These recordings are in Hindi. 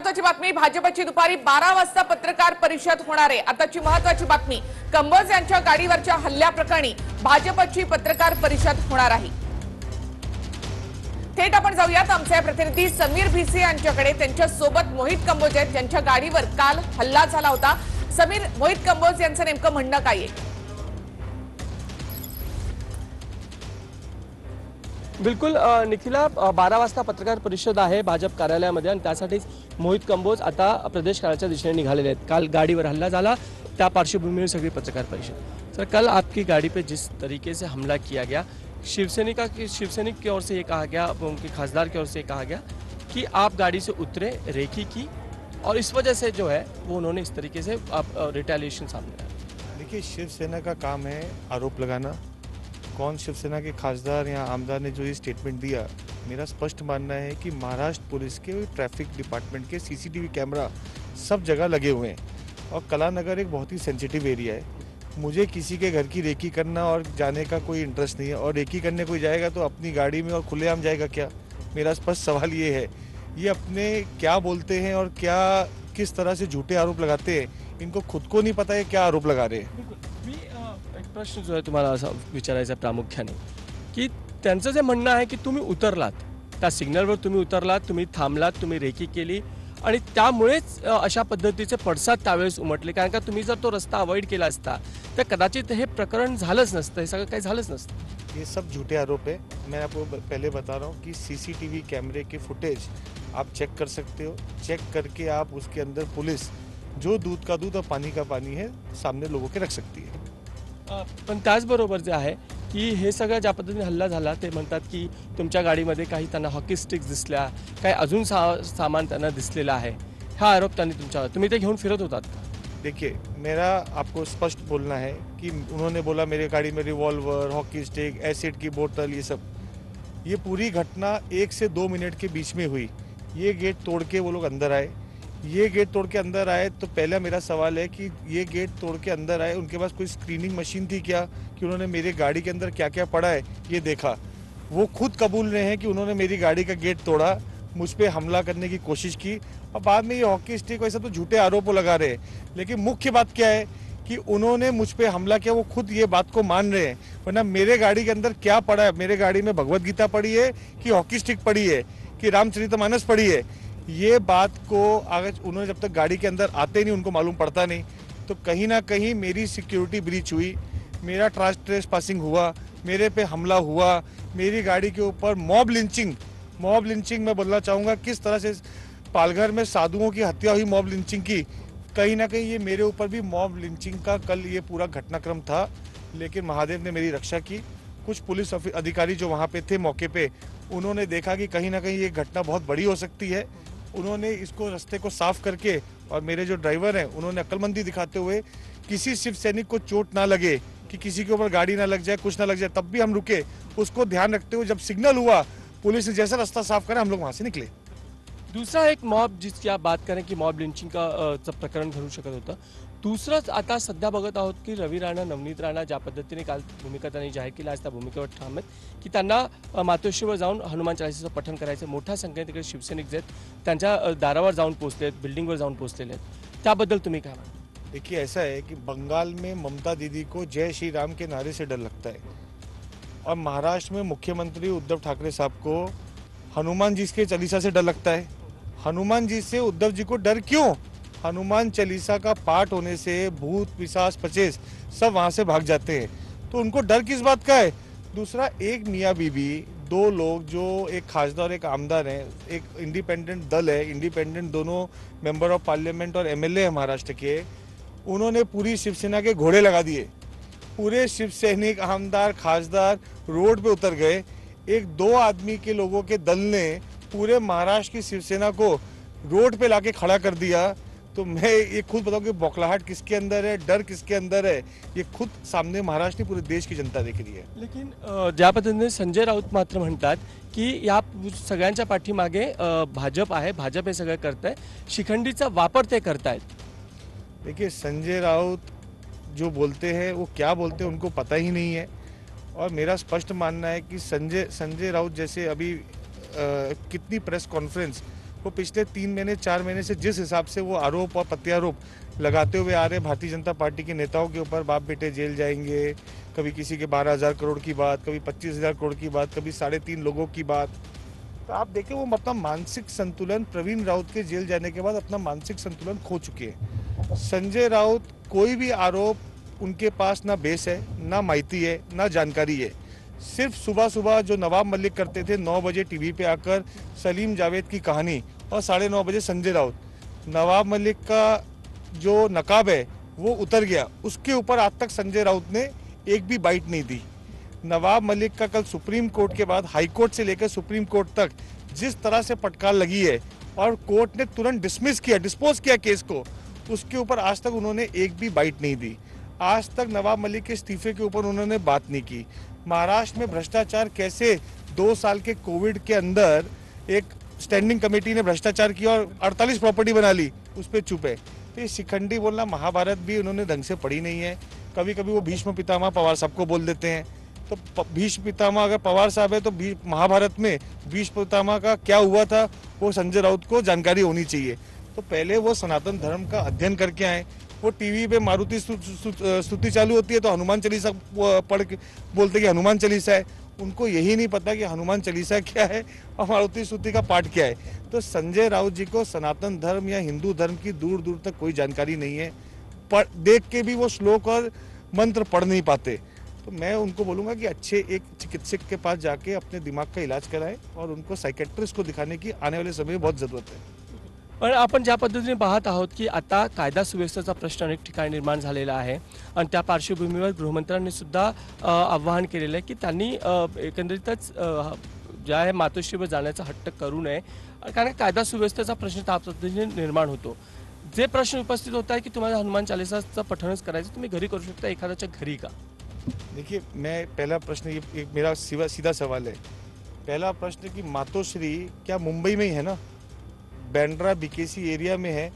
महत्वाची बातमी, भाजपची दुपारी 12 वाजता पत्रकार परिषद होणार आहे। आताची महत्वाची बातमी, कंबोज यांच्या गाडीवरच्या हल्ल्याप्रकरणी भाजपची पत्रकार परिषद होणार आहे। थेट आपण जाऊयात आमचे प्रतिनिधी समीर भिसे यांच्याकडे। त्यांच्या सोबत मोहित कंबोज आहेत, ज्यांच्या गाडीवर काल हल्ला झाला होता। समीर, मोहित कंबोज यांचं नेमकं म्हणणं काय आहे? बिल्कुल निखिला, 12 वाजता पत्रकार परिषद आहे भाजप कार्यालयामध्ये आणि त्यासाठीच मोहित कंबोज आता प्रदेश कार्यालयाच्या दिशेने निघालेले आहेत। काल गाड़ी पर हल्ला झाला, त्या पार्श्वभूमि सगळी पत्रकार परिषद। सर, कल आपकी गाड़ी पे जिस तरीके से हमला किया गया, शिवसैनिक की ओर से ये कहा गया, उनके खासदार की ओर से कहा गया कि आप गाड़ी से उतरे, रेकी की और इस वजह से जो है वो उन्होंने इस तरीके से रिटेलिएशन सामने आया। देखिए, शिवसेना का काम है आरोप लगाना। कौन शिवसेना के खासदार या आमदार ने जो ये स्टेटमेंट दिया, मेरा स्पष्ट मानना है कि महाराष्ट्र पुलिस के ट्रैफिक डिपार्टमेंट के सीसीटीवी कैमरा सब जगह लगे हुए हैं और कलानगर एक बहुत ही सेंसिटिव एरिया है। मुझे किसी के घर की रेकी करना और जाने का कोई इंटरेस्ट नहीं है, और रेकी करने कोई जाएगा तो अपनी गाड़ी में और खुलेआम जाएगा क्या? मेरा स्पष्ट सवाल ये है, ये अपने क्या बोलते हैं और क्या किस तरह से झूठे आरोप लगाते हैं, इनको खुद को नहीं पता है क्या आरोप लगा रहे हैं। एक प्रश्न जो आहे तुम्हाला असा विचारायचा प्रामुख्याने की त्यांचं जे म्हणणं आहे की तुम्ही उतरलात, त्या सिग्नलवर तुम्ही उतरलात, तुम्ही थांबलात, तुम्ही रेकी केली आणि त्यामुळेच अशा पद्धतीचे पडसाद त्यावेळेस उमटले, कारण का तुम्ही जर तो रस्ता अवॉइड केला असता तर कदाचित हे प्रकरण झालंच नसतं, हे सगळं काही झालंच नसतं। ये सब झूठे आरोप है। मैं आपको पहले बता रहा हूँ कि सीसीटीवी कैमरे के फुटेज आप चेक कर सकते हो। चेक करके आप उसके अंदर पुलिस जो दूध का दूध और पानी का पानी है सामने लोगों के रख सकती है। पण त्याचबरोबर जे आहे की हे सगळं ज्या पद्धतीने हल्ला झाला, ते म्हणतात की तुमच्या गाडीमध्ये काही त्यांना हॉकी स्टिक्स दिसल्या, काही अजून सामान त्यांना दिसलेला आहे, हा आरोप त्यांनी तुमच्यावर, तुम्ही ते घेऊन फिरत होतात का? देखिए, मेरा आपको स्पष्ट बोलना है कि उन्होंने बोला मेरे गाड़ी में रिवॉल्वर, हॉकी स्टिक, एसिड की बोतल, ये सब, ये पूरी घटना 1 से 2 मिनट के बीच में हुई। ये गेट तोड़ के वो लोग अंदर आए। ये गेट तोड़ के अंदर आए तो पहला मेरा सवाल है कि ये गेट तोड़ के अंदर आए, उनके पास कोई स्क्रीनिंग मशीन थी क्या कि उन्होंने मेरी गाड़ी के अंदर क्या क्या पड़ा है ये देखा? वो खुद कबूल रहे हैं कि उन्होंने मेरी गाड़ी का गेट तोड़ा, मुझ पर हमला करने की कोशिश की, और बाद में ये हॉकी स्टिक वैसा तो झूठे आरोप लगा रहे हैं। लेकिन मुख्य बात क्या है कि उन्होंने मुझ पर हमला किया, वो खुद ये बात को मान रहे हैं। वरना मेरे गाड़ी के अंदर क्या पड़ा है, मेरे गाड़ी में भगवत गीता पड़ी है कि हॉकी स्टिक पड़ी है कि रामचरितमानस पड़ी है, ये बात को अगर उन्होंने जब तक गाड़ी के अंदर आते नहीं उनको मालूम पड़ता नहीं, तो कहीं ना कहीं मेरी सिक्योरिटी ब्रीच हुई, मेरा ट्रेस पासिंग हुआ, मेरे पे हमला हुआ, मेरी गाड़ी के ऊपर मॉब लिंचिंग मैं बोलना चाहूँगा किस तरह से पालघर में साधुओं की हत्या हुई मॉब लिंचिंग की, कहीं ना कहीं ये मेरे ऊपर भी मॉब लिंचिंग का कल ये पूरा घटनाक्रम था। लेकिन महादेव ने मेरी रक्षा की। कुछ पुलिस अधिकारी जो वहाँ पे थे मौके पे, उन्होंने देखा कि कहीं ना कहीं ये घटना बहुत बड़ी हो सकती है। उन्होंने इसको रास्ते को साफ करके, और मेरे जो ड्राइवर हैं उन्होंने अक्लमंदी दिखाते हुए, किसी शिव सैनिक को चोट ना लगे, कि किसी के ऊपर गाड़ी ना लग जाए, कुछ ना लग जाए, तब भी हम रुके, उसको ध्यान रखते हुए जब सिग्नल हुआ, पुलिस ने जैसा रास्ता साफ करा, हम लोग वहाँ से निकले। दूसरा एक मॉब, जिसकी आप बात करें कि मॉब लिंचिंग का प्रकरण घडू शकत होतं, दुसरंच आता सध्या बघत आहोत की रवी राणा, नवनीत राणा ज्या पद्धतीने काल भूमिका त्यांनी जाहीर केली, आज त्या भूमिकेवर ठाम आहेत की त्यांना मातोश्रीवर जाऊन हनुमान चालीसाचं पठण करायचं। मोठ्या संख्येने तिकडे शिवसैनिक जे आहेत त्यांच्या दारावर जाऊन पोहोचलेत, बिल्डिंगवर जाऊन पोहोचलेले आहेत, त्याबद्दल तुम्ही काय म्हणता? देखिए, ऐसा है कि बंगाल में ममता दीदी को जय श्री राम के नारे से डर लगता है, और महाराष्ट्र में मुख्यमंत्री उद्धव ठाकरे साहब को हनुमान जी के चालीसा से डर लगता है। हनुमान जी से उद्धव जी को डर क्यों? हनुमान चालीसा का पाठ होने से भूत पिशाच पचेस सब वहां से भाग जाते हैं, तो उनको डर किस बात का है? दूसरा, एक मियाँ बीबी, 2 लोग जो एक खासदार एक आमदार हैं, एक इंडिपेंडेंट दल है, इंडिपेंडेंट दोनों मेंबर ऑफ पार्लियामेंट और एमएलए है महाराष्ट्र के, उन्होंने पूरी शिवसेना के घोड़े लगा दिए। पूरे शिवसैनिक, आमदार, खासदार रोड पे उतर गए। एक 2 आदमी के लोगों के दल ने पूरे महाराष्ट्र की शिवसेना को रोड पे लाके खड़ा कर दिया। तो मैं ये खुद बताऊं कि बौखलाहट किसके अंदर है, डर किसके अंदर है, ये खुद सामने महाराष्ट्र पूरे देश की जनता देख रही है। लेकिन ज्या पद्धतीने संजय राऊत मात्र म्हणतात की या सगळ्यांच्या पाठीमागे भाजप आहे, भाजप हे सगळं करतंय, शिखंडीचा वापर ते करतायत। देखिए, संजय राउत जो बोलते हैं वो क्या बोलते हैं उनको पता ही नहीं है, और मेरा स्पष्ट मानना है कि संजय राउत जैसे अभी कितनी प्रेस कॉन्फ्रेंस वो पिछले 3 महीने 4 महीने से जिस हिसाब से वो आरोप और प्रत्यारोप लगाते हुए आ रहे भारतीय जनता पार्टी के नेताओं के ऊपर, बाप बेटे जेल जाएंगे, कभी किसी के 12,000 करोड़ की बात, कभी 25,000 करोड़ की बात, कभी 3.5 लोगों की बात। तो आप देखें वो अपना मानसिक संतुलन, प्रवीण राउत के जेल जाने के बाद अपना मानसिक संतुलन खो चुके हैं। संजय राउत कोई भी आरोप उनके पास ना बेस है, ना माहिती है, ना जानकारी है। सिर्फ सुबह सुबह जो नवाब मलिक करते थे 9 बजे टीवी पे आकर सलीम जावेद की कहानी, और 9:30 बजे संजय राउत, नवाब मलिक का जो नकाब है वो उतर गया, उसके ऊपर आज तक संजय राउत ने एक भी बाइट नहीं दी। नवाब मलिक का कल सुप्रीम कोर्ट के बाद हाई कोर्ट से लेकर सुप्रीम कोर्ट तक जिस तरह से फटकार लगी है और कोर्ट ने तुरंत डिस्पोज किया केस को, उसके ऊपर आज तक उन्होंने एक भी बाइट नहीं दी। आज तक नवाब मलिक के इस्तीफे के ऊपर उन्होंने बात नहीं की। महाराष्ट्र में भ्रष्टाचार कैसे 2 साल के कोविड के अंदर एक स्टैंडिंग कमेटी ने भ्रष्टाचार किया और 48 प्रॉपर्टी बना ली, उस पर चुप है। तो ये शिखंडी बोलना, महाभारत भी उन्होंने ढंग से पढ़ी नहीं है। कभी कभी वो भीष्म पितामह पवार साहब को बोल देते हैं। तो भीष्म पितामह अगर पवार साहब है तो महाभारत में भीष्म पितामह का क्या हुआ था वो संजय राउत को जानकारी होनी चाहिए। तो पहले वो सनातन धर्म का अध्ययन करके आए। वो टीवी पे मारुति स्तुति चालू होती है तो हनुमान चालीसा पढ़ के बोलते कि हनुमान चालीसा है। उनको यही नहीं पता कि हनुमान चालीसा क्या है और मारुति स्तुति का पाठ क्या है। तो संजय राउत जी को सनातन धर्म या हिंदू धर्म की दूर दूर तक कोई जानकारी नहीं है। देख के भी वो श्लोक और मंत्र पढ़ नहीं पाते। तो मैं उनको बोलूँगा कि अच्छे एक चिकित्सक के पास जाके अपने दिमाग का इलाज कराएं और उनको सायकॅट्रिस्ट को दिखाने की आने वाले समय में बहुत ज़रूरत है। पण आपण ज्या पद्धतीने पाहत आहोत की आता कायदा सुव्यवस्थेचा प्रश्न अनेक ठिकाणी निर्माण झालेला आहे आणि त्या पार्श्वभूमीवर गृहमंत्र्यांनी सुद्धा आवाहन केलेलं आहे की त्यांनी एकंदरीतच ज्या आहे मातोश्रीवर जाण्याचा हट्ट करू नये, कारण कायदा सुव्यवस्थेचा प्रश्न त्या पद्धतीने निर्माण होतो। जे प्रश्न उपस्थित होता है कि तुम्हाला हनुमान चालीसाचं पठणच करायचं, तुम्ही घरी करू शकता, एखाद्याच्या घरी का? देखिए, मैं पहला प्रश्न ये एक मेरा सीधा सवाल है। पहला प्रश्न कि मातोश्री क्या मुंबई में ही है ना, बैंड्रा बीकेसी एरिया में है।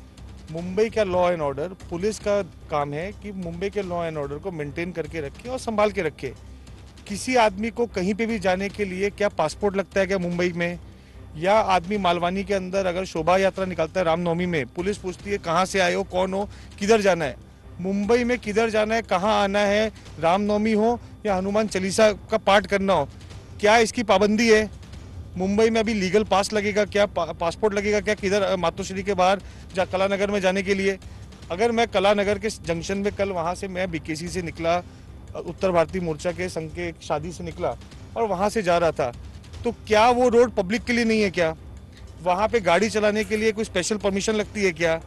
मुंबई का लॉ एंड ऑर्डर, पुलिस का काम है कि मुंबई के लॉ एंड ऑर्डर को मेंटेन करके रखे और संभाल के रखे। किसी आदमी को कहीं पे भी जाने के लिए क्या पासपोर्ट लगता है क्या मुंबई में? या आदमी मालवानी के अंदर अगर शोभा यात्रा निकलता है रामनवमी में, पुलिस पूछती है कहाँ से आए हो, कौन हो, किधर जाना है? मुंबई में किधर जाना है, कहाँ आना है, रामनवमी हो या हनुमान चालीसा का पाठ करना हो, क्या इसकी पाबंदी है? मुंबई में अभी लीगल पास लगेगा क्या, पासपोर्ट लगेगा क्या किधर मातोश्री के बाहर कलानगर में जाने के लिए? अगर मैं कलानगर के जंक्शन में कल वहाँ से मैं बीकेसी से निकला, उत्तर भारतीय मोर्चा के संघ के शादी से निकला और वहाँ से जा रहा था, तो क्या वो रोड पब्लिक के लिए नहीं है क्या? वहाँ पे गाड़ी चलाने के लिए कोई स्पेशल परमिशन लगती है क्या?